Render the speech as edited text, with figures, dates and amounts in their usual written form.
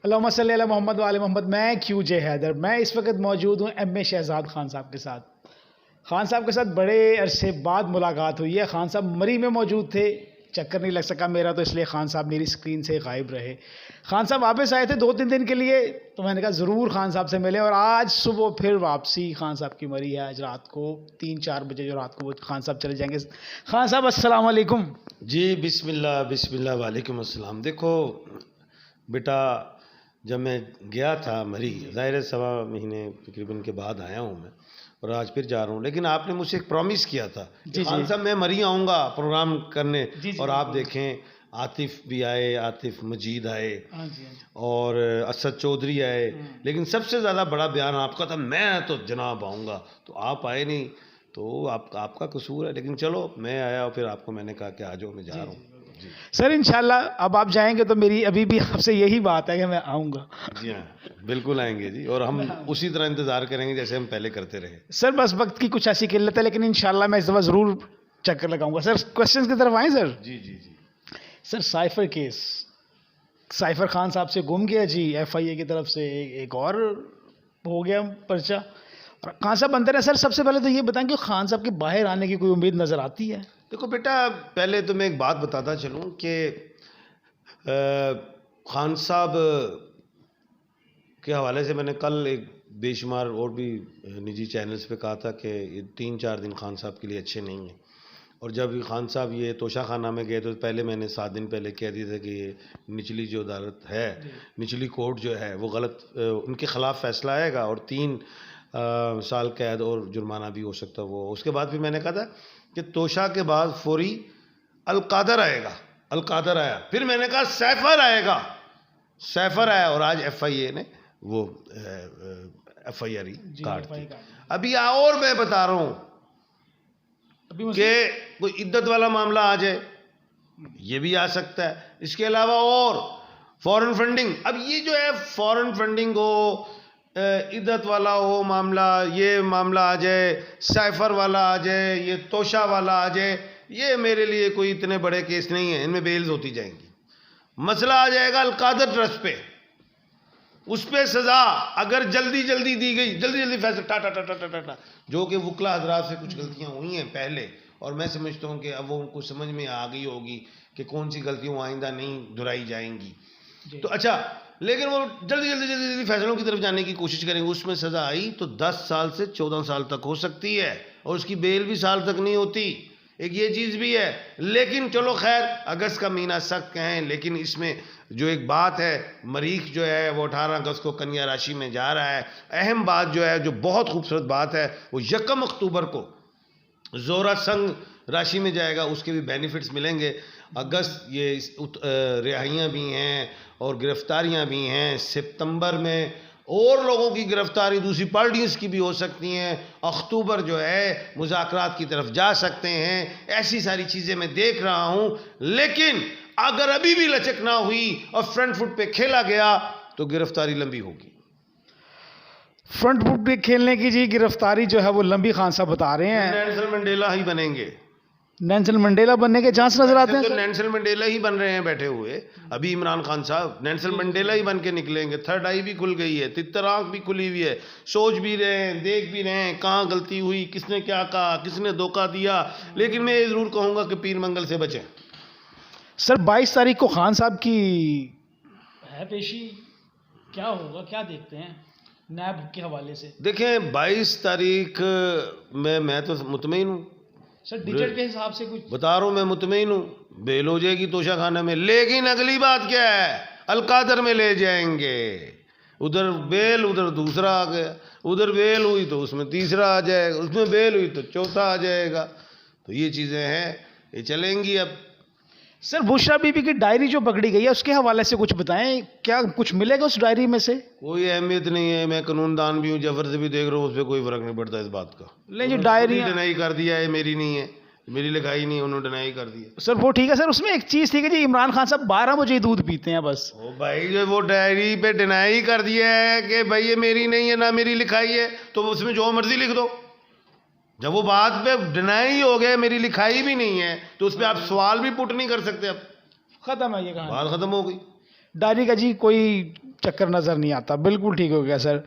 अल्लाहुम्मा सल्ली अला मोहम्मद व आले मोहम्मद। मैं QJ हैदर, मैं इस वक्त मौजूद हूँ MA शहजाद खान साहब के साथ। खान साहब के साथ बड़े अरसे बाद मुलाकात हुई है। खान साहब मरी में मौजूद थे, चक्कर नहीं लग सका मेरा, तो इसलिए खान साहब मेरी स्क्रीन से गायब रहे। खान साहब वापस आए थे 2-3 दिन के लिए, तो मैंने कहा ज़रूर खान साहब से मिले, और आज सुबह फिर वापसी खान साहब की मरी है। आज रात को 3-4 बजे जो रात को वो खान साहब चले जाएंगे। खान साहब अस्सलाम वालेकुम। जी बिस्मिल्लाह बिस्मिल्लाह वालेकुम अस्सलाम। देखो बेटा, जब मैं गया था मरी, ज़ाहिर है 1.25 महीने तकरीबन के बाद आया हूँ मैं, और आज फिर जा रहा हूँ। लेकिन आपने मुझसे एक प्रॉमिस किया था कि खान साहब मैं मरी आऊँगा प्रोग्राम करने, और आप देखें आतिफ भी आए, आतिफ मजीद आए, और असद चौधरी आए, लेकिन सबसे ज़्यादा बड़ा बयान आपका था मैं तो जनाब आऊँगा, तो आप आए नहीं, तो आपका कसूर है। लेकिन चलो मैं आया और फिर आपको मैंने कहा कि आ जाओ, मैं जा रहा हूँ। सर इंशाल्लाह अब आप जाएंगे तो मेरी अभी भी आपसे यही बात है कि मैं आऊँगा। जी हाँ, बिल्कुल आएंगे जी, और हम उसी तरह इंतज़ार करेंगे जैसे हम पहले करते रहे। सर बस वक्त की कुछ ऐसी किल्लत है, लेकिन इंशाल्लाह मैं इस दफ़ा ज़रूर चक्कर लगाऊंगा। सर क्वेश्चंस की तरफ आए सर। जी जी जी sir cipher case, cipher Khan साहब से गुम गया जी, FIA की तरफ से एक और हो गया पर्चा, और खान साहब बनते रहे। सर सबसे पहले तो ये बताएं कि खान साहब के बाहर आने की कोई उम्मीद नज़र आती है? देखो बेटा, पहले तो मैं एक बात बताता चलूँ कि खान साहब के हवाले से मैंने कल एक बेशुमार और भी निजी चैनल्स पे कहा था कि ये 3-4 दिन खान साहब के लिए अच्छे नहीं हैं। और जब खान साहब ये तोशा खाना में गए तो पहले मैंने 7 दिन पहले कह दिया था कि ये निचली जो अदालत है, निचली कोर्ट जो है वो गलत, उनके ख़िलाफ़ फ़ैसला आएगा और 3 साल कैद और जुर्माना भी हो सकता है वो। उसके बाद फिर मैंने कहा था कि तोशा के बाद फौरी अलकादर आएगा, अलकादर आया, फिर मैंने कहा सैफर आएगा, सैफर आया, और आज FIA ने वो FIR काट दी। अभी और मैं बता रहा हूँ कि कोई इद्दत वाला मामला आ जाए, ये भी आ सकता है। इसके अलावा और फॉरेन फंडिंग, अब ये जो है फॉरेन फंडिंग हो, इद्दत वाला हो मामला, ये मामला आ जाए, साइफर वाला आ जाए, ये तोशा वाला आ जाए, ये मेरे लिए कोई इतने बड़े केस नहीं है, इनमें बेल्स होती जाएंगी। मसला आ जाएगा अलकादर ट्रस्ट पे, उस पर सज़ा अगर जल्दी जल्दी दी गई, जल्दी जल्दी फैसला टा टा टा टा टा टा, जो कि वकला हजरात से कुछ गलतियां हुई हैं पहले, और मैं समझता हूं कि अब वो उनको समझ में आ गई होगी कि कौन सी गलतियां आइंदा नहीं दोहराई जाएंगी। तो अच्छा, लेकिन वो जल्दी जल्दी जल्दी जल्दी फैसलों की तरफ जाने की कोशिश करेंगे, उसमें सज़ा आई तो 10 साल से 14 साल तक हो सकती है, और उसकी बेल भी साल तक नहीं होती, एक ये चीज़ भी है। लेकिन चलो खैर, अगस्त का महीना सख्त कहें, लेकिन इसमें जो एक बात है, मरीख जो है वो 18 अगस्त को कन्या राशि में जा रहा है। अहम बात जो है, जो बहुत खूबसूरत बात है, वो 1 अक्टूबर को जोरा संग राशि में जाएगा, उसके भी बेनिफिट्स मिलेंगे। अगस्त ये रिहाइयाँ भी हैं और गिरफ्तारियाँ भी हैं। सितंबर में और लोगों की गिरफ्तारी दूसरी पार्टियों की भी हो सकती हैं। अक्टूबर जो है मुज़ाकरात की तरफ जा सकते हैं। ऐसी सारी चीज़ें मैं देख रहा हूँ, लेकिन अगर अभी भी लचक ना हुई और फ्रंट फुट पे खेला गया तो गिरफ्तारी लंबी होगी। फ्रंट फुट पे खेलने की जी गिरफ्तारी जो है वो लंबी खान साहब बता रहे हैं। नेल्सन मंडेला ही बनेंगे, नेल्सन मंडेला बनने के चांस नजर आते हैं। तो नेल्सन मंडेला ही बन रहे हैं बैठे हुए अभी। इमरान खान साहब नेल्सन मंडेला ही बन के निकलेंगे। थर्ड आई भी खुल गई है, तितर आंख भी खुली हुई है, सोच भी रहे हैं, देख भी रहे हैं कहाँ गलती हुई, किसने क्या कहा, किसने धोखा दिया। लेकिन मैं ये जरूर कहूँगा कि पीर मंगल से बचें। सर 22 तारीख को खान साहब की है पेशी, क्या होगा, क्या देखते हैं नैब के हवाले से? देखें 22 तारीख में मैं तो मुतमईन हूँ सर, डिजिटल के हिसाब से कुछ बता रहा हूँ, मैं मुतमईन हूँ, बेल हो जाएगी तोशा खाना में। लेकिन अगली बात क्या है, अलकादर में ले जाएंगे, उधर बेल, उधर दूसरा आ गया, उधर बेल हुई तो उसमें तीसरा आ जाएगा, उसमें बेल हुई तो चौथा आ जाएगा। तो ये चीज़ें हैं, ये चलेंगी। अब सर बुशरा बीबी की डायरी जो पकड़ी गई है उसके हवाले से कुछ बताएं, क्या कुछ मिलेगा उस डायरी में से? कोई अहमियत नहीं है, मैं कानूनदान भी हूँ, जफर से भी देख रहा हूँ, उस पर कोई फर्क नहीं पड़ता इस बात का। लेकिन जो डायरी डिनाई कर दिया है, मेरी नहीं है, मेरी लिखाई नहीं है, उन्होंने डिनाई कर दिया। सर वो ठीक है सर, उसमें एक चीज़ थी कि जी इमरान खान साहब 12 बजे ही दूध पीते हैं बस। ओ भाई, जो वो डायरी पे डिनाई कर दिया है कि भाई ये मेरी नहीं है, ना मेरी लिखाई है, तो उसमें जो मर्जी लिख दो। जब वो बात पे डिनाई हो गया, मेरी लिखाई भी नहीं है, तो उस पर आप सवाल भी पुट नहीं कर सकते। अब खत्म है ये कहानी, बात खत्म हो गई। डायरी का जी कोई चक्कर नज़र नहीं आता। बिल्कुल ठीक हो गया सर।